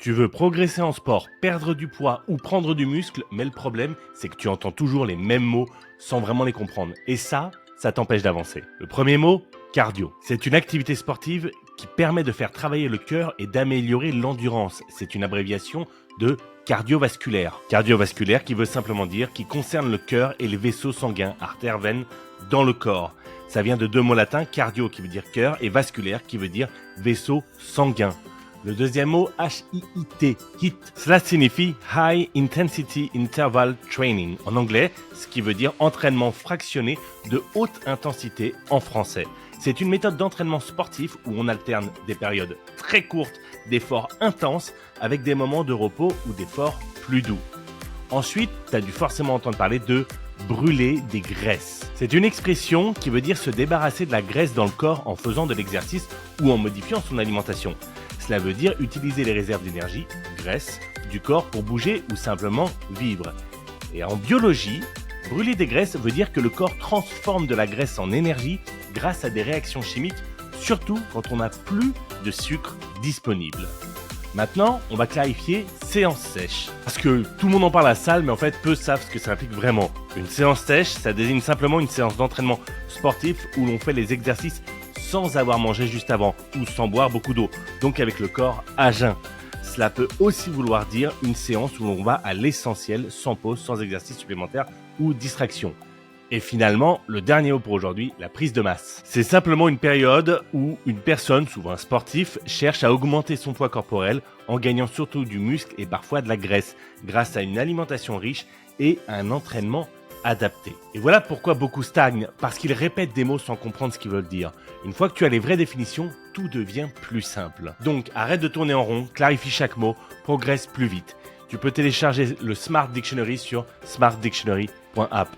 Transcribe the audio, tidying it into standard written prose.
Tu veux progresser en sport, perdre du poids ou prendre du muscle, mais le problème, c'est que tu entends toujours les mêmes mots sans vraiment les comprendre. Et ça t'empêche d'avancer. Le premier mot, cardio. C'est une activité sportive qui permet de faire travailler le cœur et d'améliorer l'endurance. C'est une abréviation de cardiovasculaire. Cardiovasculaire qui veut simplement dire qui concerne le cœur et les vaisseaux sanguins, artères, veines, dans le corps. Ça vient de deux mots latins, cardio qui veut dire cœur et vasculaire qui veut dire vaisseau sanguin. Le deuxième mot, HIIT, HIIT, cela signifie High Intensity Interval Training en anglais, ce qui veut dire entraînement fractionné de haute intensité en français. C'est une méthode d'entraînement sportif où on alterne des périodes très courtes d'efforts intenses avec des moments de repos ou d'efforts plus doux. Ensuite, tu as dû forcément entendre parler de brûler des graisses. C'est une expression qui veut dire se débarrasser de la graisse dans le corps en faisant de l'exercice ou en modifiant son alimentation. Cela veut dire utiliser les réserves d'énergie, graisse, du corps pour bouger ou simplement vivre. Et en biologie, brûler des graisses veut dire que le corps transforme de la graisse en énergie grâce à des réactions chimiques, surtout quand on n'a plus de sucre disponible. Maintenant, on va clarifier séance sèche. Parce que tout le monde en parle à la salle, mais en fait, peu savent ce que ça implique vraiment. Une séance sèche, ça désigne simplement une séance d'entraînement sportif où l'on fait les exercices sans avoir mangé juste avant ou sans boire beaucoup d'eau, donc avec le corps à jeun. Cela peut aussi vouloir dire une séance où l'on va à l'essentiel, sans pause, sans exercice supplémentaire ou distraction. Et finalement, le dernier mot pour aujourd'hui, la prise de masse. C'est simplement une période où une personne, souvent un sportif, cherche à augmenter son poids corporel en gagnant surtout du muscle et parfois de la graisse, grâce à une alimentation riche et à un entraînement adapté. Et voilà pourquoi beaucoup stagnent, parce qu'ils répètent des mots sans comprendre ce qu'ils veulent dire. Une fois que tu as les vraies définitions, tout devient plus simple. Donc arrête de tourner en rond, clarifie chaque mot, progresse plus vite. Tu peux télécharger le Smart Dictionary sur smartdictionary.app.